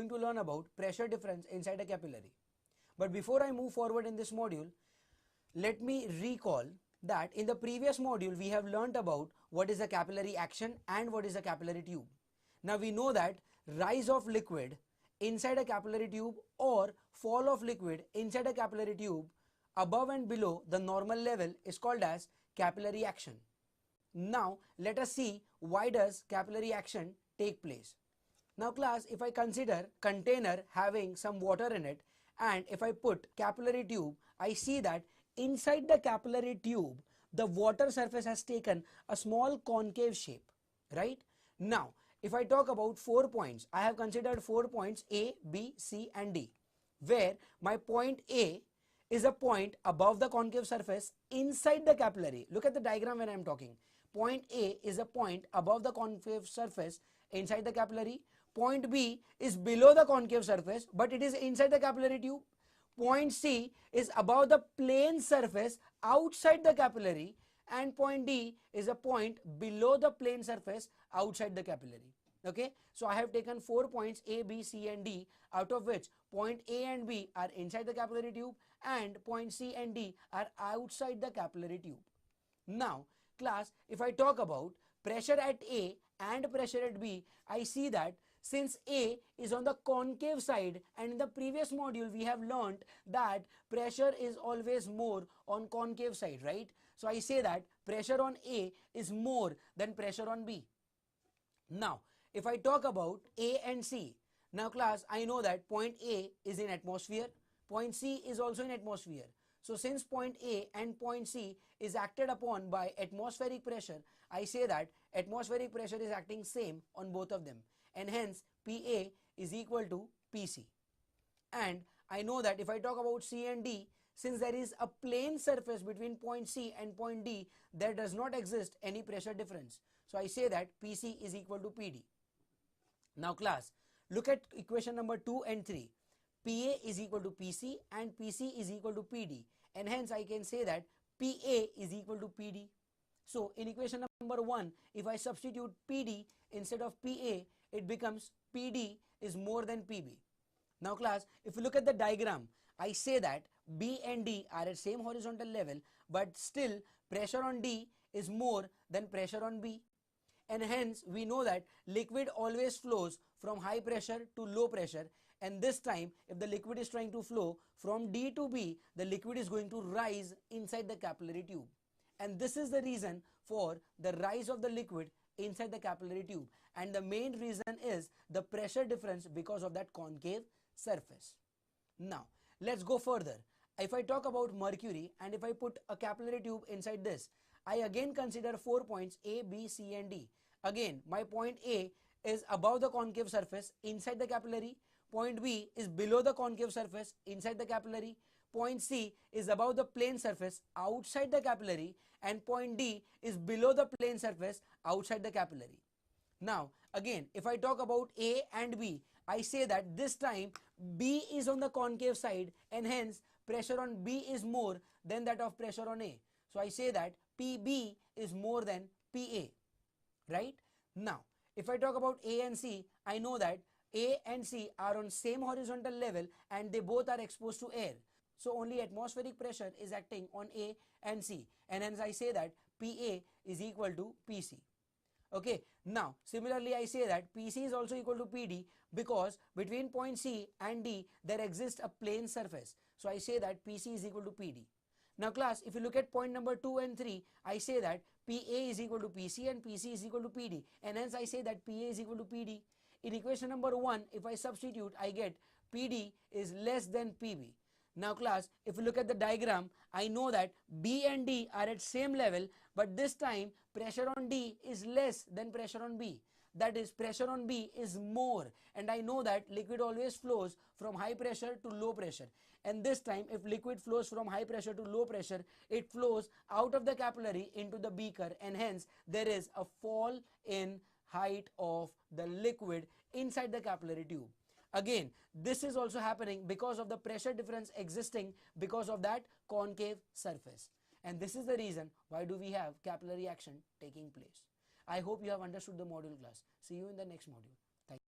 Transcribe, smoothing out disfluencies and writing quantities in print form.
going to learn about pressure difference inside a capillary. But before I move forward in this module, let me recall that in the previous module we have learnt about what is a capillary action and what is a capillary tube. Now we know that rise of liquid inside a capillary tube or fall of liquid inside a capillary tube above and below the normal level is called as capillary action. Now let us see why does capillary action take place. Now class, if I consider container having some water in it and if I put capillary tube, I see that inside the capillary tube the water surface has taken a small concave shape, right? Now if I talk about 4 points, I have considered 4 points A, B, C and D, where my point A is a point above the concave surface inside the capillary. Look at the diagram when I am talking. Point A is a point above the concave surface inside the capillary. Point B is below the concave surface but it is inside the capillary tube. Point C is above the plane surface outside the capillary, and point D is a point below the plane surface outside the capillary. Okay, so I have taken 4 points A, B, C and D, out of which point A and B are inside the capillary tube and point C and D are outside the capillary tube. Now class, if I talk about pressure at A and pressure at B, I see that since A is on the concave side, and in the previous module we have learnt that pressure is always more on concave side, right? So I say that pressure on A is more than pressure on B. Now if I talk about A and C, now class, I know that point A is in atmosphere, point C is also in atmosphere. So since point A and point C is acted upon by atmospheric pressure, I say that atmospheric pressure is acting same on both of them, and hence PA is equal to PC. And I know that if I talk about C and D, since there is a plane surface between point C and point D, there does not exist any pressure difference. So I say that PC is equal to PD. Now class, look at equation number 2 and 3. PA is equal to PC and PC is equal to PD, and hence I can say that PA is equal to PD. So in equation number 1, if I substitute PD instead of PA, it becomes PD is more than PB. Now class, if you look at the diagram, I say that B and D are at same horizontal level, but still pressure on D is more than pressure on B. And hence we know that liquid always flows from high pressure to low pressure, and this time if the liquid is trying to flow from D to B, the liquid is going to rise inside the capillary tube, and this is the reason for the rise of the liquid inside the capillary tube, and the main reason is the pressure difference because of that concave surface. Now let's go further. If I talk about mercury and if I put a capillary tube inside this, I again consider 4 points A, B, C and D. Again my point A is above the concave surface inside the capillary, point B is below the concave surface inside the capillary, point C is above the plane surface outside the capillary, and point D is below the plane surface outside the capillary. Now again, if I talk about A and B, I say that this time B is on the concave side, and hence pressure on B is more than that of pressure on A. So I say that PB is more than PA, right? Now if I talk about A and C, I know that A and C are on same horizontal level and they both are exposed to air. So only atmospheric pressure is acting on A and C, and hence I say that PA is equal to PC. Okay, now similarly I say that PC is also equal to PD because between point C and D there exists a plane surface. So I say that PC is equal to PD. Now class, if you look at point number 2 and 3, I say that PA is equal to PC and PC is equal to PD, and hence I say that PA is equal to PD. In equation number 1, if I substitute, I get PD is less than PB. Now class, if you look at the diagram, I know that B and D are at same level, but this time pressure on D is less than pressure on B. That is, pressure on B is more, and I know that liquid always flows from high pressure to low pressure, and this time if liquid flows from high pressure to low pressure, it flows out of the capillary into the beaker, and hence there is a fall in height of the liquid inside the capillary tube. Again, this is also happening because of the pressure difference existing because of that concave surface, and this is the reason why do we have capillary action taking place. I hope you have understood the module class. See you in the next module. Thank you.